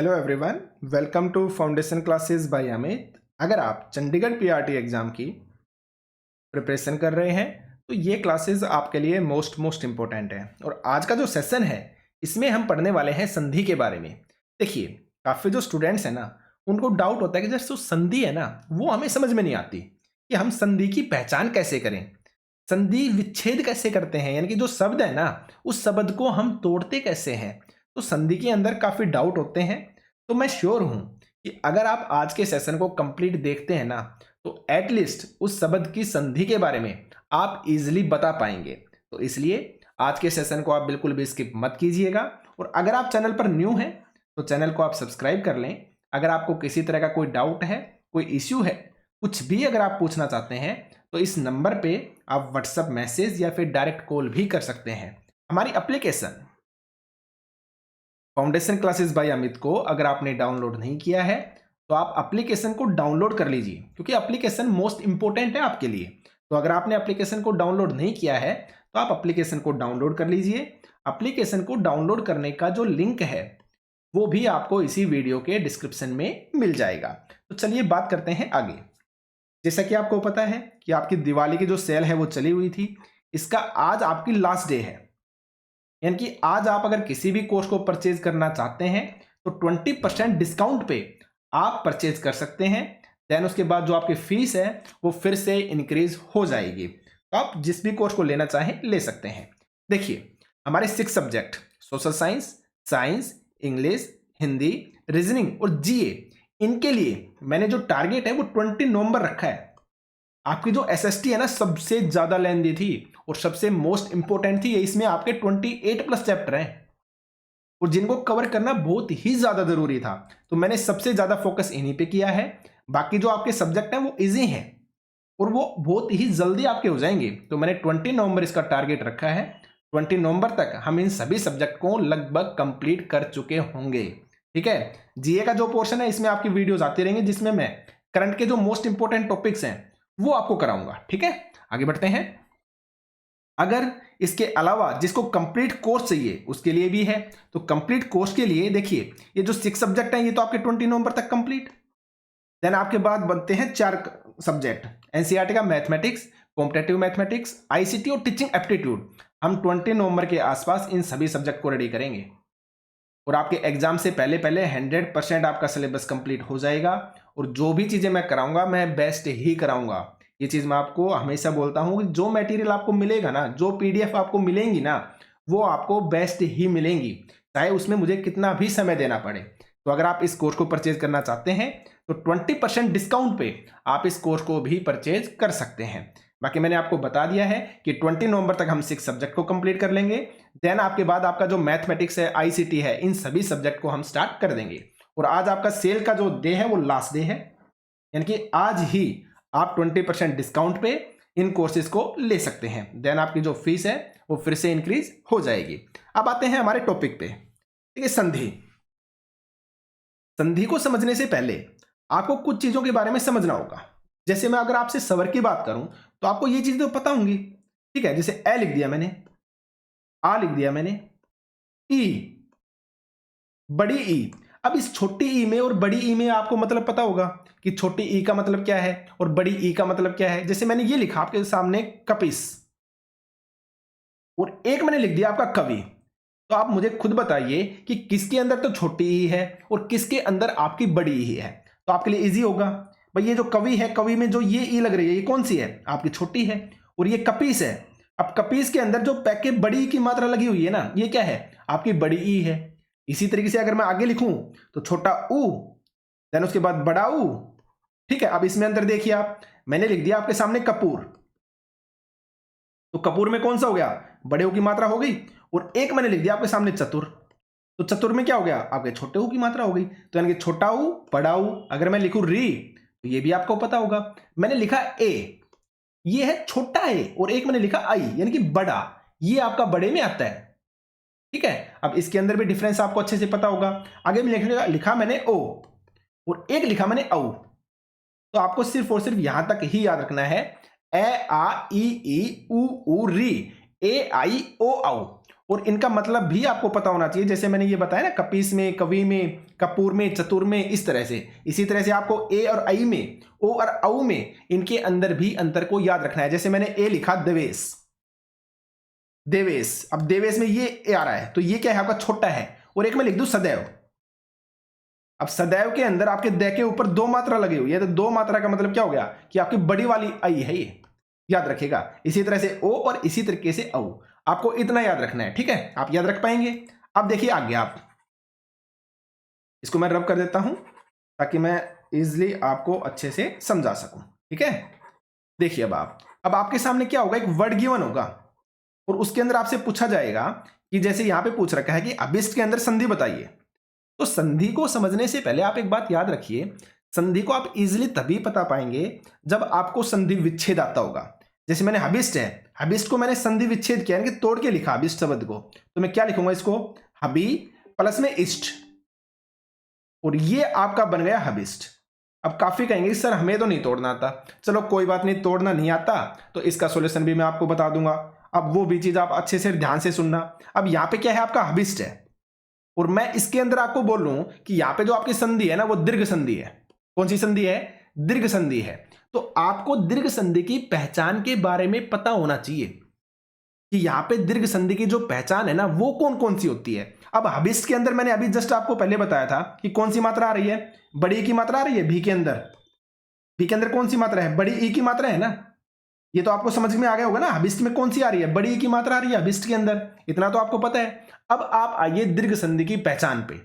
Hello everyone, welcome to foundation classes by Amit. अगर आप Chandigarh PRT exam की प्रिपरेशन कर रहे हैं तो ये क्लासेस आपके लिए मोस्ट इम्पोर्टेंट है। और आज का जो सेशन है इसमें हम पढ़ने वाले हैं संधि के बारे में। देखिए, काफ़ी जो स्टूडेंट्स हैं ना, उनको डाउट होता है कि जैसे जो संधि है ना वो हमें समझ में नहीं आती कि हम संधि की पहचान कैसे करें, संधि विच्छेद कैसे करते हैं, यानी कि जो शब्द है ना उस शब्द को हम तोड़ते कैसे हैं। तो संधि के अंदर काफ़ी डाउट होते हैं। तो मैं श्योर हूं कि अगर आप आज के सेशन को कंप्लीट देखते हैं ना तो एटलीस्ट उस शब्द की संधि के बारे में आप इजीली बता पाएंगे। तो इसलिए आज के सेशन को आप बिल्कुल भी स्किप मत कीजिएगा। और अगर आप चैनल पर न्यू हैं तो चैनल को आप सब्सक्राइब कर लें। अगर आपको किसी तरह का कोई डाउट है, कोई इश्यू है, कुछ भी अगर आप पूछना चाहते हैं तो इस नंबर पे आप व्हाट्सएप मैसेज या फिर डायरेक्ट कॉल भी कर सकते हैं। हमारी application foundation classes by Amit को अगर आपने डाउनलोड नहीं किया है तो आप एप्लीकेशन को डाउनलोड कर लीजिए, क्योंकि एप्लीकेशन मोस्ट इंपॉर्टेंट है आपके लिए। तो अगर आपने एप्लीकेशन को डाउनलोड नहीं किया है तो आप एप्लीकेशन को डाउनलोड कर लीजिए। एप्लीकेशन को डाउनलोड करने का जो लिंक है वो भी आपको इसी वीडियो के डिस्क्रिप्शन में मिल जाएगा। तो चलिए बात करते हैं आगे। जैसा कि आपको पता है कि आपकी दिवाली की जो सेल है वो चली हुई थी, इसका आज आपकी लास्ट डे है। यानी कि आज आप अगर किसी भी कोर्स को परचेज करना चाहते हैं तो 20% डिस्काउंट पे आप परचेज कर सकते हैं। देन उसके बाद जो आपकी फीस है वो फिर से इंक्रीज हो जाएगी। तो आप जिस भी कोर्स को लेना चाहें ले सकते हैं। देखिए, हमारे 6 subject social science, science, English, Hindi, reasoning और जीए, इनके लिए मैंने जो टारगेट है वो 20 नवंबर रखा है। आपकी जो एसएसटी है ना सबसे ज्यादा लेंदी थी और सबसे मोस्ट इंपोर्टेंट थी। इसमें आपके 28 प्लस चैप्टर हैं और जिनको कवर करना बहुत ही ज्यादा जरूरी था। तो मैंने सबसे ज्यादा फोकस इन्हीं पे किया है। बाकी जो आपके सब्जेक्ट हैं वो इजी हैं और वो बहुत ही जल्दी आपके हो जाएंगे। तो मैंने 20 नवंबर इसका टारगेट रखा है। 20 नवंबर तक हम इन सभी सब्जेक्ट को लगभग कंप्लीट कर चुके होंगे। ठीक है। जीए का जो पोर्शन है इसमें आपकी वीडियोस आती रहेंगी जिसमें मैं करंट के जो मोस्ट इंपोर्टेंट टॉपिक्स हैं वो आपको कराऊंगा। ठीक है, आगे बढ़ते हैं। अगर इसके अलावा जिसको कंप्लीट कोर्स चाहिए उसके लिए भी है। तो कंप्लीट कोर्स के लिए देखिए, ये जो 6 सब्जेक्ट हैं ये तो आपके 20 नवंबर तक कंप्लीट। देन आपके बाद बनते हैं 4 सब्जेक्ट एनसीईआरटी का मैथमेटिक्स, कॉम्पिटेटिव मैथमेटिक्स, आईसीटी और टीचिंग एप्टीट्यूड। हम 20 नवंबर के आसपास इन सभी सब्जेक्ट को रेडी करेंगे और आपके एग्जाम से पहले पहले 100% आपका सिलेबस कंप्लीट हो जाएगा। और जो भी चीजें मैं कराऊंगा मैं बेस्ट ही कराऊंगा। ये चीज मैं आपको हमेशा बोलता हूं कि जो मटेरियल आपको मिलेगा ना, जो पीडीएफ आपको मिलेंगी ना, वो आपको बेस्ट ही मिलेंगी, चाहे उसमें मुझे कितना भी समय देना पड़े। तो अगर आप इस कोर्स को परचेज करना चाहते हैं तो 20% डिस्काउंट पे आप इस कोर्स को भी परचेज कर सकते हैं। बाकी मैंने आपको बता दिया है कि 20 नवंबर तक हम 6 सब्जेक्ट को कंप्लीट कर लेंगे। देन आपके बाद आपका जो मैथमेटिक्स है, आईसीटी है, इन सभी सब्जेक्ट को हम स्टार्ट कर देंगे। और आज आपका सेल का जो डे है वो लास्ट डे है, यानी कि आज ही आप 20% डिस्काउंट पे इन कोर्सेज को ले सकते हैं। देन आपकी जो फीस है वो फिर से इंक्रीज हो जाएगी। अब आते हैं हमारे टॉपिक पे। ठीक है, संधि। संधि को समझने से पहले आपको कुछ चीजों के बारे में समझना होगा। जैसे मैं अगर आपसे स्वर की बात करूं तो आपको ये चीजें तो पता होंगी। ठीक है, जैसे ए लिख दिया मैंने, आ लिख दिया मैंने, ई, बड़ी ई। अब इस छोटी ई में और बड़ी ई में आपको मतलब पता होगा कि छोटी ई का मतलब क्या है और बड़ी ई का मतलब क्या है। जैसे मैंने ये लिखा आपके सामने कपिस और एक मैंने लिख दिया आपका कवि। तो आप मुझे खुद बताइए कि किसके अंदर तो छोटी ई है और किसके अंदर आपकी बड़ी ई है। तो आपके लिए इजी होगा भाई, ये जो कवि है, कवि में जो ये ई लग रही है ये कौन सी है, आपकी छोटी है। और ये कपीस है। अब कपीस के अंदर जो पैके बड़ी की मात्रा लगी हुई है ना, ये क्या है, आपकी बड़ी ई है। इसी तरीके से अगर मैं आगे लिखूं तो छोटा ऊ, देन उसके बाद बड़ा ऊ। ठीक है, अब इसमें अंदर देखिए आप, मैंने लिख दिया आपके सामने कपूर। तो कपूर में कौन सा हो गया, बड़े ऊ की मात्रा हो गई। और एक मैंने लिख दिया आपके सामने चतुर। तो चतुर में क्या हो गया, आपके छोटे ऊ की मात्रा हो गई। तो यानी कि छोटा ऊ, बड़ा ऊ। अगर मैं लिखूं री तो ये भी आपको पता होगा। मैंने लिखा ए, ये है छोटा ए, और एक मैंने लिखा आई यानी कि बड़ा, ये आपका बड़े में आता है। ठीक है, अब इसके अंदर भी डिफरेंस आपको अच्छे से पता होगा। आगे में लिखा मैंने ओ और एक लिखा मैंने औ। तो आपको सिर्फ और सिर्फ यहां तक ही याद रखना है, ए आ ई ऊ री, ए आई ओ औ। और इनका मतलब भी आपको पता होना चाहिए। जैसे मैंने ये बताया ना, कपीस में, कवि में, कपूर में, चतुर में, इस तरह से। इसी तरह से आपको ए और आई में, ओ और औ में, इनके अंदर भी अंतर को याद रखना है। जैसे मैंने ए लिखा देवेश, देवेश, अब देवेश में ये ए आ रहा है तो ये क्या है आपका छोटा है। और एक मैं लिख दूं सदैव। अब सदैव के अंदर आपके द के ऊपर दो मात्रा लगी हुई है, तो दो मात्रा का मतलब क्या हो गया कि आपकी बड़ी वाली आई है, ये याद रखेगा। इसी तरह से ओ और इसी तरीके से औ, आपको इतना याद रखना है। ठीक है, आप याद रख पाएंगे। अब देखिए आगे, आप इसको मैं रब कर देता हूं ताकि मैं इजिली आपको अच्छे से समझा सकूं। ठीक है, देखिए अब आपके सामने क्या होगा, एक वर्ड गिवन होगा और उसके अंदर आपसे पूछा जाएगा कि जैसे यहां पे पूछ रखा है कि अभिष्ट के अंदर संधि बताइए। तो संधि को समझने से पहले आप एक बात याद रखिए, संधि को आप इजिली तभी पता पाएंगे जब आपको संधि विच्छेद आता होगा। जैसे मैंने हबिष्ट है, हबिष्ट को मैंने संधि विच्छेद किया, यानी कि तोड़ के लिखा हबिष्ट शब्द को, तो मैं क्या लिखूंगा इसको, हबी प्लस में इष्ट, और ये आपका बन गया हबिष्ट। अब काफी कहेंगे सर हमें तो नहीं तोड़ना आता, चलो कोई बात नहीं, तोड़ना नहीं आता तो इसका सॉल्यूशन भी मैं आपको बता दूंगा। अब वो भी चीज आप अच्छे से ध्यान से सुनना। अब यहाँ पे क्या है, आपका हबिष्ट है, और मैं इसके अंदर आपको बोल रहा हूं कि यहाँ पे जो आपकी संधि है ना, वो दीर्घ संधि है। कौन सी संधि है, दीर्घ संधि है। तो आपको दीर्घ संधि की पहचान के बारे में पता होना चाहिए कि यहाँ पे दीर्घ संधि की जो पहचान है ना, वो कौन कौन सी होती है। अब हबिष्ट के अंदर मैंने अभी जस्ट आपको पहले बताया था कि कौन सी मात्रा आ रही है, बड़ी ई की मात्रा आ रही है। भी के अंदर, भी के अंदर कौन सी मात्रा है, बड़ी ई की मात्रा है ना। ये तो आपको समझ में आ गया होगा ना, हबिष्ट में कौन सी आ रही है, बड़ी ई की मात्रा आ रही है हबिष्ट के अंदर, इतना तो आपको पता है। अब आप आइए दीर्घ संधि की पहचान पे।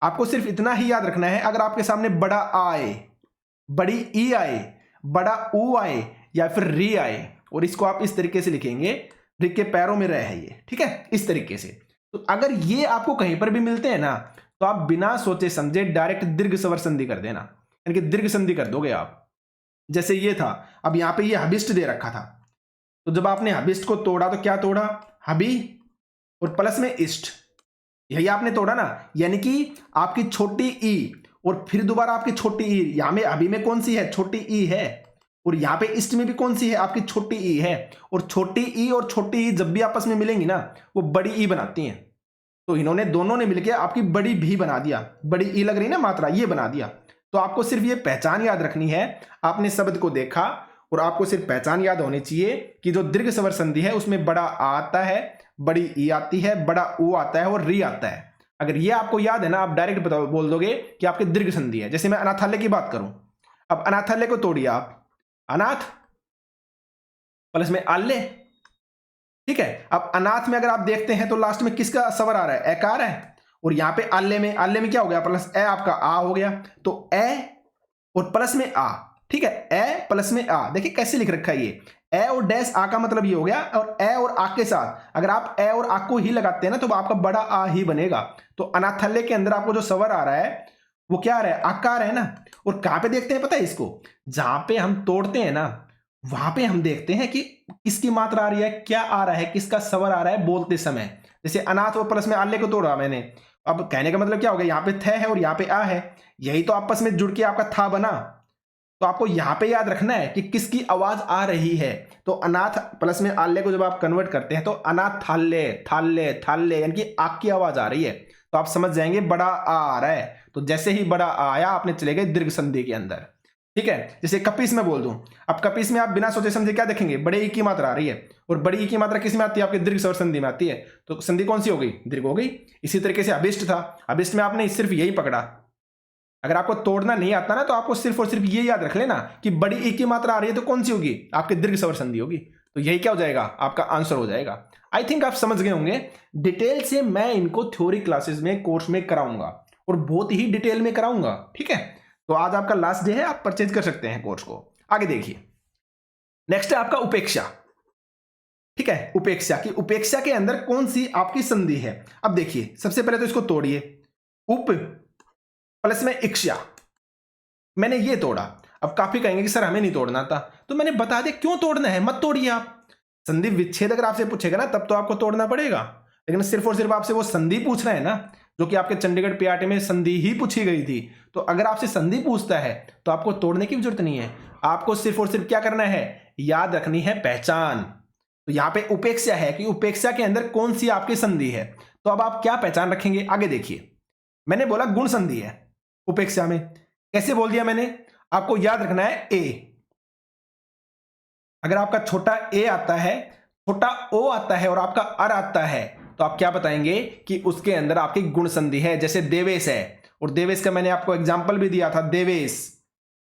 आपको सिर्फ इतना ही याद रखना है, अगर आपके सामने बड़ा आ आए, बड़ी ई आए, बड़ा ऊ आए या फिर री आए, और इसको आप इस तरीके से लिखेंगे, री के पैरों में रहे है ये, ठीक है, इस तरीके से। तो अगर ये आपको कहीं पर भी मिलते हैं ना, तो आप बिना सोचे समझे डायरेक्ट दीर्घ स्वर संधि कर देना, यानी कि दीर्घ संधि कर दोगे आप। जैसे ये था, अब यहां पे ये हबिष्ट दे रखा था, तो जब आपने हबिष्ट को तोड़ा तो क्या तोड़ा, हबी और प्लस में इष्ट, यही आपने तोड़ा ना। यानी कि आपकी छोटी ई और फिर दोबारा आपकी छोटी ई, यहां में अभी में कौन सी है, छोटी ई है, और यहां पे इष्ट में भी कौन सी है, आपकी छोटी ई है। और छोटी ई और छोटी ई जब भी आपस में मिलेंगी ना, वो बड़ी ई बनाती हैं। तो इन्होंने दोनों ने मिलकर आपकी बड़ी भी बना दिया, बड़ी ई लग रही ना मात्रा, ये बना दिया। तो आपको सिर्फ ये पहचान याद रखनी है। आपने शब्द को देखा और आपको सिर्फ पहचान याद होनी चाहिए कि जो दीर्घ स्वर संधि है उसमें बड़ा आ आता है, बड़ी ई आती है, बड़ा ऊ आता है और री आता है। अगर ये आपको याद है ना, आप डायरेक्ट बोल दोगे कि आपकी दीर्घ संधि है। जैसे मैं अनाथालय की बात करूं, अब अनाथालय को तोड़िए आप, अनाथ प्लस में आल्य, ठीक है। अब अनाथ में अगर आप देखते हैं तो लास्ट में किसका स्वर आ रहा है, एकार है। और यहां पे आल्य में क्या हो गया, प्लस ए आपका आ हो गया, तो ए और प्लस में आ, ठीक है, ए प्लस में आ। देखिए कैसे लिख रखा है ये, ए और डैश आ का मतलब ये हो गया, और ए और आ के साथ अगर आप ए और आ को ही लगाते हैं ना, तो आपका बड़ा आ ही बनेगा। तो अनाथालय के अंदर आपको जो स्वर आ रहा है वो क्या आ रहा है, आकार है ना। और कहां पे देखते हैं पता है इसको, जहां पे हम तोड़ते हैं ना, वहां पे हम देखते हैं कि किसकी मात्रा आ रही है, क्या आ रहा है, किसका स्वर आ रहा है बोलते समय। जैसे अनाथ और प्लस में आल्य को तोड़ा मैंने, अब कहने का मतलब क्या हो गया, यहाँ पे थ है और यहाँ पे आ है, यही तो आपस में जुड़ के आपका था बना। तो आपको यहां पे याद रखना है कि किसकी आवाज आ रही है। तो अनाथ प्लस में आल्य को जब आप कन्वर्ट करते हैं तो अनाथाल्य, थाल्य, थाल्य, यानी कि आग की आवाज आ रही है, तो आप समझ जाएंगे बड़ा आ रहा है। तो जैसे ही बड़ा आया आपने चले गए दीर्घ संधि के अंदर, ठीक है। जैसे कपीस में बोल दूं, अब कपीस में आप बिना सोचे समझे क्या देखेंगे, बड़े ई की मात्रा आ रही है, और बड़ी ई की मात्रा किस में आती है, आपके दीर्घ स्वर संधि में आती है। तो संधि कौन सी हो गई, दीर्घ हो गई। इसी तरीके से अभिष्ट था, अभिष्ट में आपने सिर्फ यही पकड़ा। अगर आपको तोड़ना नहीं आता ना, तो आपको सिर्फ और सिर्फ ये याद रख लेना कि बड़ी ई की मात्रा आ रही है तो कौन सी होगी, आपके दीर्घ स्वर संधि होगी। तो यही क्या हो जाएगा, आपका आंसर हो जाएगा। आई थिंक आप समझ गए होंगे। डिटेल से मैं इनको थ्योरी क्लासेस में, कोर्स में कराऊंगा, और बहुत ही डिटेल में कराऊंगा, ठीक है। तो आज आपका लास्ट डे है, आप परचेज कर सकते हैं कोर्स को। आगे देखिए, नेक्स्ट है आपका उपेक्षा, ठीक है। उपेक्षा की, उपेक्षा के अंदर कौन सी आपकी संधि है। अब देखिए सबसे पहले तो इसको तोड़िए, उप प्लस में इक्षा, मैंने ये तोड़ा। अब काफी कहेंगे कि सर हमें नहीं तोड़ना था, तो मैंने बता दिया क्यों तोड़ना है, मत तोड़िए आप। संधि विच्छेद अगर आपसे पूछेगा ना, तब तो आपको तोड़ना पड़ेगा, लेकिन सिर्फ और सिर्फ आपसे वो संधि पूछ रहा है ना, जो कि आपके चंडीगढ़ पीआरटी में संधि ही पूछी गई थी। तो अगर आपसे संधि पूछता है तो आपको तोड़ने की भी जरूरत नहीं है, आपको सिर्फ और सिर्फ क्या करना है, याद रखनी है पहचान। तो यहाँ पे उपेक्षा है कि उपेक्षा के अंदर कौन सी आपकी संधि है। तो अब आप क्या पहचान रखेंगे, आगे देखिए। मैंने बोला गुण संधि है उपेक्षा में, कैसे बोल दिया मैंने, आपको याद रखना है ए। अगर आपका छोटा ए आता है, छोटा ओ आता है और आपका अर आता है, तो आप क्या बताएंगे कि उसके अंदर आपकी गुण संधि है। जैसे देवेश है, और देवेश का मैंने आपको एग्जांपल भी दिया था, देवेश।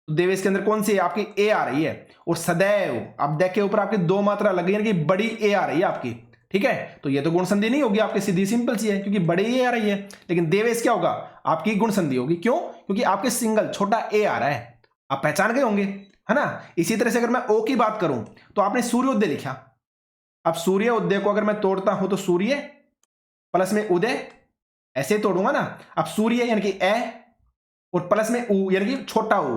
तो देवेश के अंदर कौन सी है, आपकी ए आ रही है। और सदैव, आप देख के ऊपर आपकी दो मात्रा लगी है कि बड़ी ए आ रही है आपकी, ठीक है। तो ये तो गुण संधि नहीं होगी आपकी, सीधी सिंपल सी है, क्योंकि बड़ी ए आ रही है। लेकिन देवेश क्या होगा, आपकी गुण संधि होगी। क्यों, क्योंकि आपके सिंगल छोटा ए आ रहा है। आप पहचान गए होंगे, है ना। इसी तरह से अगर मैं ओ की बात करूं, तो आपने सूर्योदय लिखा। अब सूर्योदय को अगर मैं तोड़ता हूं तो सूर्य प्लस में उदय, ऐसे तोड़ूंगा ना। अब सूर्य यानी कि ए, और प्लस में उ यानी कि छोटा उ।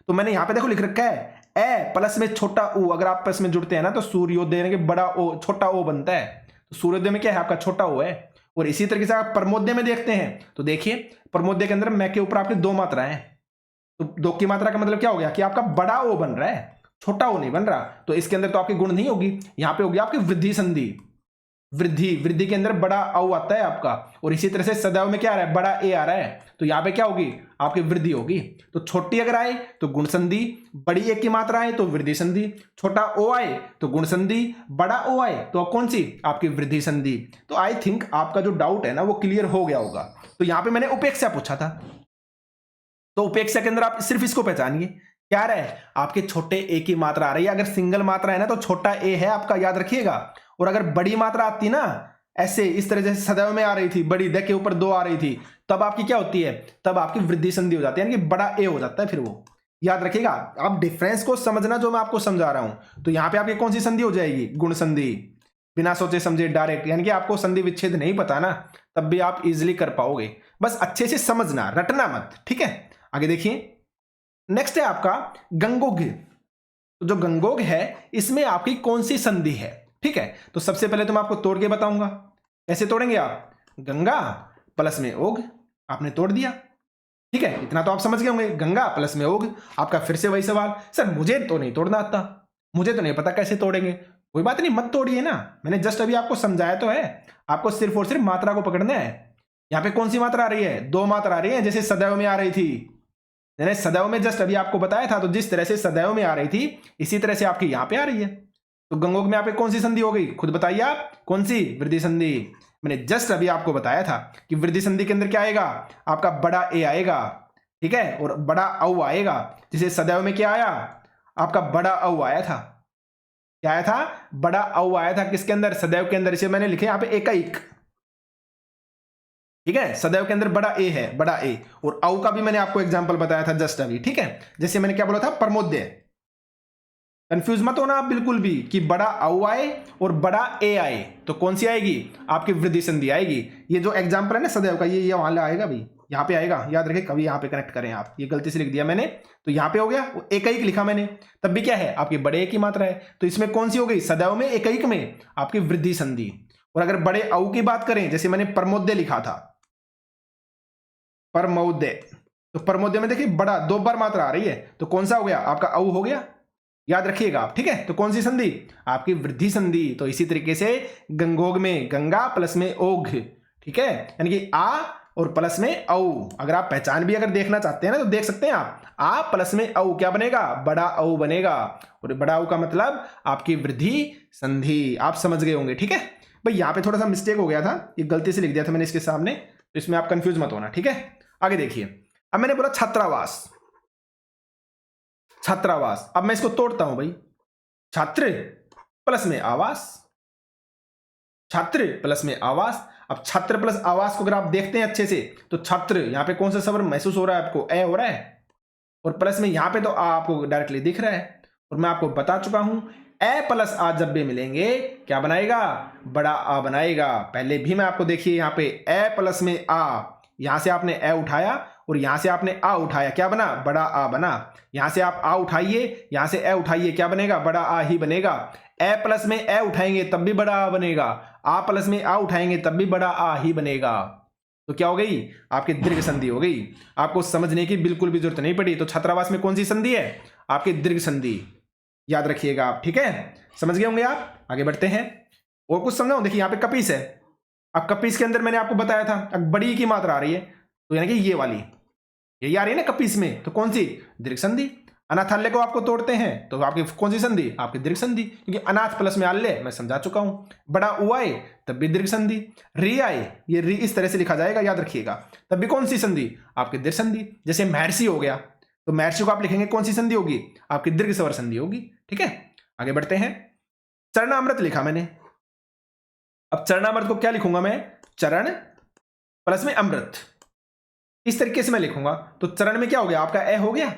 तो मैंने यहां पे देखो लिख रखा है ए प्लस में छोटा उ। अगर आप प्लस में जुड़ते हैं ना, तो सूर्योदय यानी कि बड़ा ओ, छोटा ओ बनता है। तो सूर्योदय में क्या है, आपका छोटा ओ है। और इसी तरीके से आप परमोदय में देखते हैं, तो देखिए परमोदय के अंदर मैं के ऊपर आपके दो मात्रा है। तो दो की मात्रा का मतलब क्या हो गया कि आपका बड़ा ओ बन रहा है, छोटा ओ नहीं बन रहा। तो इसके अंदर तो आपकी गुण नहीं होगी, यहां पे होगी आपकी वृद्धि संधि। वृद्धि के अंदर बड़ा औ आता है आपका। और इसी तरह से सदैव में क्या आ रहा है, बड़ा ए आ रहा है। तो यहां पे क्या होगी, आपकी वृद्धि होगी। तो छोटी अगर आए तो गुण संधि, बड़ी एक की मात्रा आए तो वृद्धि संधि, छोटा ओ आए तो गुण संधि, बड़ा ओ आए तो कौन सी, आपकी वृद्धि संधि। तो आई थिंक आपका जो डाउट है ना वो क्लियर हो गया होगा। तो यहां पे मैंने उपेक्षा पूछा था, तो उपेक्षा के अंदर आप सिर्फ इसको पहचानिए, क्या रहा है, आपके छोटे ए की मात्रा आ रही है। अगर सिंगल मात्रा है ना तो छोटा ए है आपका, याद रखिएगा। और अगर बड़ी मात्रा आती ना, ऐसे इस तरह जैसे सदैव में आ रही थी, बड़ी दे के ऊपर दो आ रही थी, तब आपकी क्या होती है, तब आपकी वृद्धि संधि हो जाती है, यानी कि बड़ा ए हो जाता है फिर वो। याद रखिएगा, आप डिफरेंस को समझना जो मैं आपको समझा रहा हूं। तो यहां पे आपकी कौन सी संधि हो जाएगी, गुण संधि। बिना सोचे समझे डायरेक्ट, यानी कि आपको संधि विच्छेद नहीं पता ना, तब भी आप इजिली कर पाओगे। बस अच्छे से समझना, रटना मत, ठीक है। आगे देखिए, नेक्स्ट है आपका गंगोग। तो जो गंगोग है, इसमें आपकी कौन सी संधि है, ठीक है। तो सबसे पहले तो मैं आपको तोड़ के बताऊंगा, कैसे तोड़ेंगे आप। गंगा प्लस में ओग, आपने तोड़ दिया, ठीक है। इतना तो आप समझ गए होंगे, गंगा प्लस में ओग। आपका फिर से वही सवाल, सर मुझे तो नहीं तोड़ना आता, मुझे तो नहीं पता कैसे तोड़ेंगे। कोई बात नहीं, मत तोड़िए ना, मैंने जस्ट अभी आपको समझाया तो है। आपको सिर्फ और सिर्फ मात्रा को पकड़ना है। यहां पे कौन सी मात्रा आ रही है, दो मात्रा आ रही है, जैसे सदैव में आ रही थी। मैंने सदैव में जस्ट अभी आपको बताया था, तो जिस तरह से सदैव में आ रही थी, इसी तरह से आपकी यहां पे आ रही है। तो गंगोग में यहाँ पे कौन सी संधि हो गई, खुद बताइए आप, कौन सी, वृद्धि संधि। मैंने जस्ट अभी आपको बताया था कि वृद्धि संधि के अंदर क्या आएगा, आपका बड़ा ए आएगा, ठीक है, और बड़ा औ आएगा। जिसे सदैव में क्या आया, आपका बड़ा औ आया था। क्या आया था, बड़ा औ आया था किसके अंदर, सदैव के अंदर। इसे मैंने लिखे यहाँ पे एकाइक, ठीक है। सदैव के अंदर बड़ा ए है, बड़ा ए। और औ का भी मैंने आपको एग्जांपल बताया था जस्ट अभी, ठीक है। जैसे मैंने क्या बोला था, परमोदय। कंफ्यूज मत होना आप बिल्कुल भी कि बड़ा औ आए और बड़ा ए आए तो कौन सी आएगी, आपकी वृद्धि संधि आएगी। ये जो एग्जांपल है ना सदैव का, ये वहां आएगा भी, यहाँ पे आएगा, याद रखें। कभी यहाँ पे कनेक्ट करें आप, ये गलती से लिख दिया मैंने, तो यहाँ पे हो गया, एकाइक लिखा मैंने, तब भी क्या है, आपकी बड़े ए की मात्रा है। तो इसमें कौन सी हो गई, सदैव में एकाइक में आपकी वृद्धि संधि। और अगर बड़े औ की बात करें, जैसे मैंने परमोदय लिखा था, परमोदय, तो परमोदय में देखिए बड़ा दो बार मात्रा आ रही है, तो कौन सा हो गया, आपका औ हो गया। याद रखिएगा आप, ठीक है। तो कौन सी संधि, आपकी वृद्धि संधि। तो इसी तरीके से गंगोग में गंगा प्लस में ओघ, ठीक है, यानी कि आ और प्लस में औ। अगर आप पहचान भी अगर देखना चाहते हैं ना, तो देख सकते हैं आप, आ प्लस में औ क्या बनेगा, बड़ा औ बनेगा। और बड़ा औ का मतलब आपकी वृद्धि संधि। आप समझ गए होंगे, ठीक है भाई। यहाँ पे थोड़ा सा मिस्टेक हो गया था, ये गलती से लिख दिया था मैंने इसके सामने, तो इसमें आप कंफ्यूज मत होना, ठीक है। आगे देखिए, अब मैंने बोला छात्रावास, छात्रावास। अब मैं इसको तोड़ता हूं भाई, छात्र प्लस में आवास, छात्र प्लस में आवास। अब छात्र प्लस आवास को अगर आप देखते हैं अच्छे से, तो छात्र यहां पे कौन सा स्वर महसूस हो रहा है आपको, ए हो रहा है, और प्लस में यहां पे तो आ आपको डायरेक्टली दिख रहा है। और मैं आपको बता चुका हूं, ए प्लस आ जब भी मिलेंगे क्या बनाएगा, बड़ा आ बनाएगा। पहले भी मैं आपको देखिए यहाँ पे ए प्लस में आ, यहां से आपने ए उठाया और यहां से आपने आ उठाया, क्या बना, बड़ा आ बना। यहां से आप आ उठाइए, यहां से ए उठाइए, क्या बनेगा, बड़ा आ ही बनेगा। ए प्लस में ए उठाएंगे तब भी बड़ा आ बनेगा, आ प्लस में आ उठाएंगे तब भी बड़ा आ ही बनेगा। तो क्या हो गई, आपकी दीर्घ संधि हो गई। आपको समझने की बिल्कुल भी जरूरत नहीं पड़ी। तो छात्रावास में कौन सी संधि है, आपकी दीर्घ संधि, याद रखिएगा आप, ठीक है। समझ गए होंगे आप। आगे बढ़ते हैं और कुछ समझाऊं। देखिए यहाँ पे कपीस है। अब कपीस के अंदर मैंने आपको बताया था अब बड़ी की मात्रा आ रही है, तो यानी कि ये वाली ये आ रही है ना कपीस में, तो कौन सी? दीर्घ संधि। अनाथाल्य को आपको तोड़ते हैं तो आपकी कौन सी संधि? आपकी दीर्घ संधि, क्योंकि अनाथ प्लस में आल्य मैं समझा चुका हूं। बड़ा उ आए तब भी दीर्घ संधि, री आए ये री इस तरह से लिखा जाएगा, याद रखिएगा, तब भी कौन सी संधि? आपकी दीर्घ संधि। जैसे महर्षि हो गया तो महर्षि को आप लिखेंगे कौन सी संधि होगी? आपकी दीर्घ स्वर संधि होगी। ठीक है, आगे बढ़ते हैं। चरणामृत लिखा मैंने। अब चरणामृत को क्या लिखूंगा मैं? चरण प्लस में अमृत, इस तरीके से मैं लिखूंगा। तो चरण में क्या हो गया? आपका ए हो गया,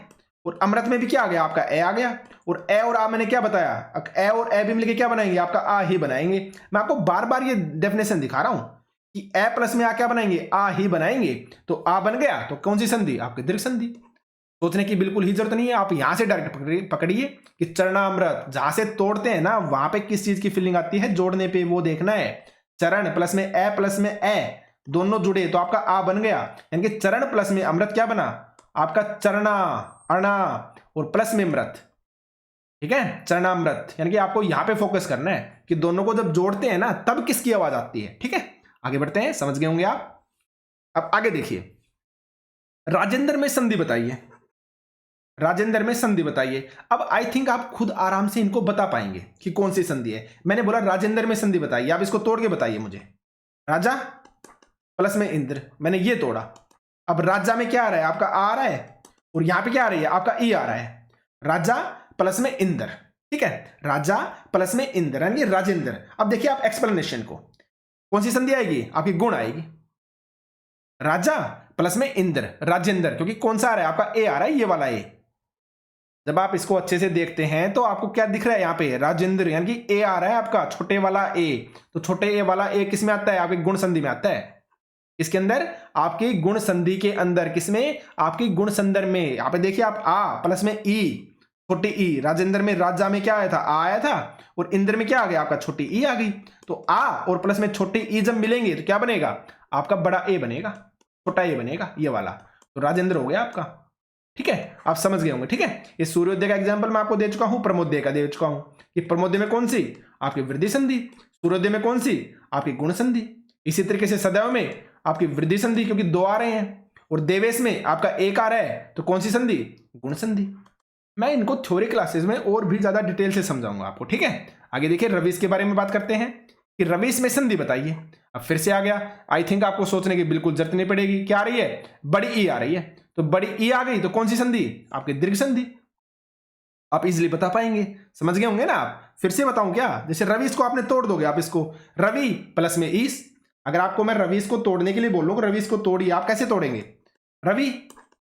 और अमृत में भी क्या आ गया? आपका ए आ गया। और ए और आ मैंने क्या बताया? ए और ए भी मिलके क्या बनाएंगे? आपका आ ही बनाएंगे। मैं आपको बार बार ये डेफिनेशन दिखा रहा हूं कि ए प्लस में आ क्या बनाएंगे? आ ही बनाएंगे। तो आ बन गया तो कौन सी संधि? आपकी दीर्घ संधि। सोचने की बिल्कुल ही जरूरत नहीं है, आप यहां से डायरेक्ट पकड़िए कि चरणामृत जहां से तोड़ते हैं ना वहां पे किस चीज की फीलिंग आती है जोड़ने पे, वो देखना है। चरण प्लस में ए प्लस में ए दोनों जुड़े तो आपका आ बन गया, यानी कि चरण प्लस में अमृत क्या बना? आपका चरणा, अणा और प्लस में मृत। ठीक है, चरणामृत, यानी कि आपको यहां पे फोकस करना है कि दोनों को जब जोड़ते हैं ना तब किसकी आवाज आती है। ठीक है, आगे बढ़ते हैं, समझ गए होंगे आप। अब आगे देखिए, राजेंद्र में संधि बताइए। राजेंद्र में संधि बताइए। अब आई थिंक आप खुद आराम से इनको बता पाएंगे कि कौन सी संधि है। मैंने बोला राजेंद्र में संधि बताइए, आप इसको तोड़ के बताइए मुझे। राजा प्लस में इंद्र, मैंने ये तोड़ा। अब राजा में क्या आ रहा है? आपका आ रहा है, और यहां पे क्या आ रही है? आपका ई आ रहा है। राजा प्लस में इंद्र, ठीक है, राजा प्लस में इंद्र यानी राजेंद्र। अब देखिए आप एक्सप्लेनेशन को, कौन सी संधि आएगी? आपकी गुण आएगी। राजा प्लस में इंद्र, राजेंद्र, क्योंकि कौन सा आ रहा है? आपका ए आ रहा है, ये वाला ए। जब आप इसको अच्छे से देखते हैं तो आपको क्या दिख रहा है? यहाँ पे राजेंद्र, यानी कि ए आ रहा है आपका, छोटे वाला ए। तो छोटे ए वाला ए किस में आता है? आपके गुण संधि में आता है। इसके अंदर आपकी गुण संधि के अंदर, किसमें? आपकी गुण संदर्भ में। यहाँ पे देखिए आप आ प्लस में ई, छोटी ई। राजेंद्र में राजा में क्या आया था? आ आया था, और इंद्र में क्या आ गया? आपका छोटी ई आ गई। तो आ और प्लस में छोटी ई जब मिलेंगे तो क्या बनेगा? आपका बड़ा ए बनेगा, छोटा ए बनेगा, ये वाला। तो राजेंद्र हो गया आपका। ठीक है, आप समझ गए होंगे। ठीक है, ये सूर्योदय का एग्जांपल मैं आपको दे चुका हूं, प्रमोदय का दे चुका हूं कि प्रमोदय में कौन सी? आपकी वृद्धि संधि। सूर्योदय में कौन सी? आपकी गुण संधि। इसी तरीके से सदैव में आपकी वृद्धि संधि, क्योंकि दो आ रहे हैं, और देवेश में आपका एक आ रहा है, तो कौन सी संधि? गुण संधि। मैं इनको थ्योरी क्लासेस में और भी ज्यादा डिटेल से समझाऊंगा आपको। ठीक है, आगे देखिए रवीश के बारे में बात करते हैं कि रवीश में संधि बताइए। अब फिर से आ गया, आई थिंक आपको सोचने की बिल्कुल जरूरत नहीं पड़ेगी। क्या आ रही है? बड़ी ई आ रही है। तो बड़ी ई आ गई तो कौन सी संधि? आपकी दीर्घ संधि। आप इजीली बता पाएंगे, समझ गए होंगे ना आप। फिर से बताऊं क्या? जैसे रवीश को आपने तोड़ दोगे, आप इसको रवि प्लस में ईस। अगर आपको मैं रवीश को तोड़ने के लिए बोल रहा हूं, रवीश को तोड़िए, आप कैसे तोड़ेंगे? रवि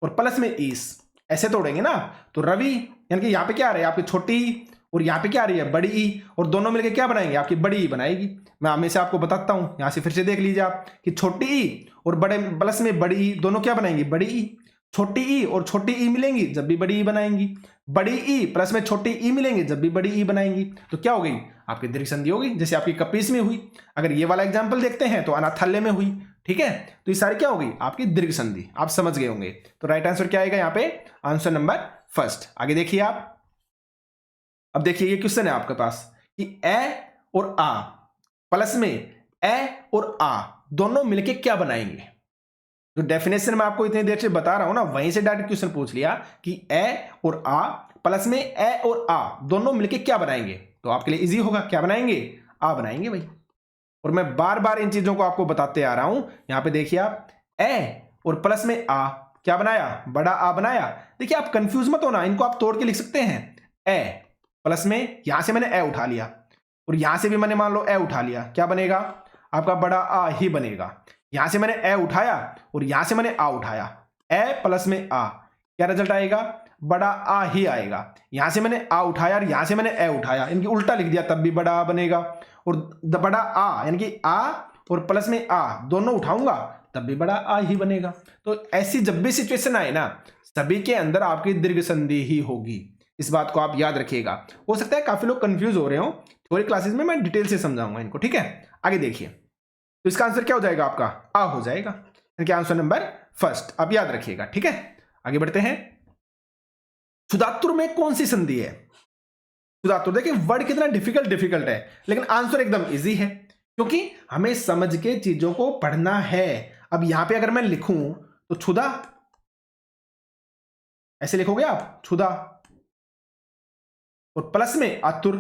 और प्लस में ईस, ऐसे तोड़ेंगे ना। तो रवि यानी कि यहाँ पे क्या आ रहा है? आपकी छोटी ई, और यहाँ पे क्या आ रही है? बड़ी ई, और दोनों मिलकर क्या बनाएंगे? आपकी बड़ी ई बनाएगी। मैं हमेशा आपको बताता हूं, यहां से फिर से देख लीजिए आप कि छोटी ई और बड़े प्लस में बड़ी ई दोनों क्या बनाएंगी? बड़ी ई। छोटी ई और छोटी ई मिलेंगी जब भी बड़ी ई बनाएंगी, बड़ी ई प्लस में छोटी ई मिलेंगे जब भी बड़ी ई बनाएंगी। तो क्या हो गई? आपकी दीर्घ संधि होगी, जैसे आपकी कपीस में हुई। अगर ये वाला एग्जाम्पल देखते हैं तो अनाथाल्य में हुई। ठीक है, तो ये सारी क्या होगी? आपकी दीर्घ संधि। आप समझ गए होंगे। तो राइट आंसर क्या आएगा यहाँ पे? Answer number first. आगे देखिए आप। अब देखिए ये क्वेश्चन है आपके पास कि ए और आ प्लस में ए और आ दोनों मिलके क्या बनाएंगे। जो डेफिनेशन मैं आपको इतनी देर से बता रहा हूं ना, वहीं से डायरेक्ट क्वेश्चन पूछ लिया कि ए और आ प्लस में ए और आ दोनों मिलके क्या बनाएंगे। तो आपके लिए इजी होगा, क्या बनाएंगे? आ बनाएंगे भाई। और मैं बार बार इन चीजों को आपको बताते आ रहा हूं। यहां पे देखिए आप, ए और प्लस में आ क्या बनाया? बड़ा आ बनाया। देखिए आप कंफ्यूज मत होना, इनको आप तोड़ के लिख सकते हैं। ए प्लस में यहां से मैंने ए उठा लिया, और यहां से भी मैंने मान लो ए उठा लिया, क्या बनेगा? आपका बड़ा आ ही बनेगा। यहां से मैंने ए उठाया और यहां से मैंने आ उठाया, ए प्लस में आ, क्या रिजल्ट आएगा? बड़ा आ ही आएगा। यहां से मैंने आ उठाया और यहां से मैंने ए उठाया, इनकी उल्टा लिख दिया तब भी बड़ा आ बनेगा। और बड़ा आ यानी कि आ और प्लस में आ दोनों उठाऊंगा तब भी बड़ा आ ही बनेगा। तो ऐसी जब भी सिचुएशन आए ना, सभी के अंदर आपकी दीर्घ संधि ही होगी। इस बात को आप याद रखिएगा। हो सकता है काफी लोग कंफ्यूज हो रहे हो, थोड़ी क्लासेस में मैं डिटेल से समझाऊंगा इनको। ठीक है, आगे देखिए। तो इसका आंसर क्या हो जाएगा? आपका आ हो जाएगा, यानी कि आंसर नंबर फर्स्ट। आप याद रखिएगा। ठीक है, आगे बढ़ते हैं। क्षुधातुर में कौन सी संधि है? क्षुधातुर। देखिए वर्ड कितना डिफिकल्ट है, लेकिन आंसर एकदम इजी है, क्योंकि हमें समझ के चीजों को पढ़ना है। अब यहां पे अगर मैं लिखूं तो क्षुधा, ऐसे लिखोगे आप क्षुधा, और प्लस में आतुर,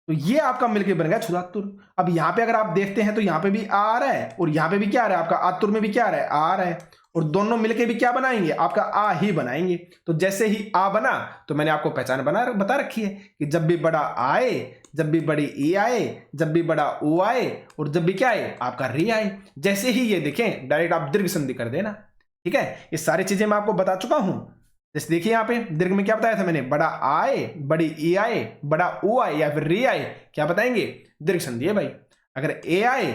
तो ये आपका मिलके बन गया क्षुधातुर। अब यहां पे अगर आप देखते हैं तो यहां पे भी आ रहा है और यहां पे भी क्या आ रहा है, आपका आतुर में भी क्या आ रहा है, आ रहा है, और दोनों मिलके भी क्या बनाएंगे, आपका आ ही बनाएंगे। तो जैसे ही आ बना तो मैंने आपको पहचान बता रखी है कि जब भी बड़ा आए, जब भी बड़ी ई आए, जब भी बड़ा ओ आए, और जब भी क्या आए, आपका री आए। जैसे ही ये देखें डायरेक्ट आप दीर्घ संधि कर देना। ठीक है, ये सारी चीजें मैं आपको बता चुका हूं। जैसे देखिए यहाँ पे दीर्घ में क्या बताया था मैंने, बड़ा आए, बड़ी ई आए, बड़ा ओ आए या फिर री आए, क्या बताएंगे, दीर्घ संधि है भाई। अगर ए आए,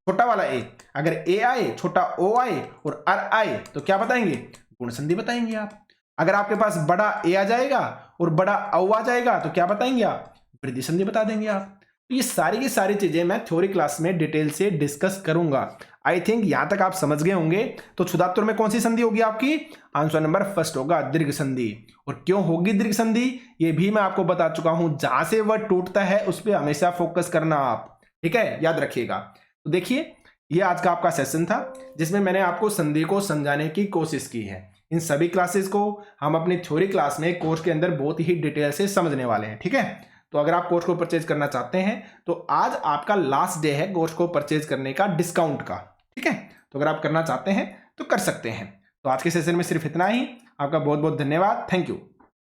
छोटा वाला ए, अगर ए आए, छोटा ओ आए और अर आए, तो क्या बताएंगे, गुण संधि बताएंगे आप। अगर आपके पास बड़ा ए आ जाएगा और बड़ा औ आ जाएगा तो क्या बताएंगे आप, वृद्धि संधि बता देंगे आप। तो ये सारी की सारी चीजें मैं थ्योरी क्लास में डिटेल से डिस्कस करूंगा। आई थिंक यहां तक आप समझ गए होंगे। तो क्षुधातुर में कौन सी संधि होगी आपकी, आंसर नंबर फर्स्ट होगा दीर्घ संधि। और क्यों होगी दीर्घ संधि ये भी मैं आपको बता चुका हूं। जहां से वह टूटता है उस पर हमेशा फोकस करना आप, ठीक है, याद रखिएगा। तो देखिए ये आज का आपका सेशन था जिसमें मैंने आपको संधि को समझाने की कोशिश की है। इन सभी क्लासेस को हम अपनी थ्योरी क्लास में कोर्स के अंदर बहुत ही डिटेल से समझने वाले हैं। ठीक है, तो अगर आप कोर्स को परचेज करना चाहते हैं तो आज आपका लास्ट डे है कोर्स को परचेज करने का डिस्काउंट का। ठीक है, तो अगर आप करना चाहते हैं तो कर सकते हैं। तो आज के सेशन में सिर्फ इतना ही। आपका बहुत बहुत धन्यवाद। Thank you.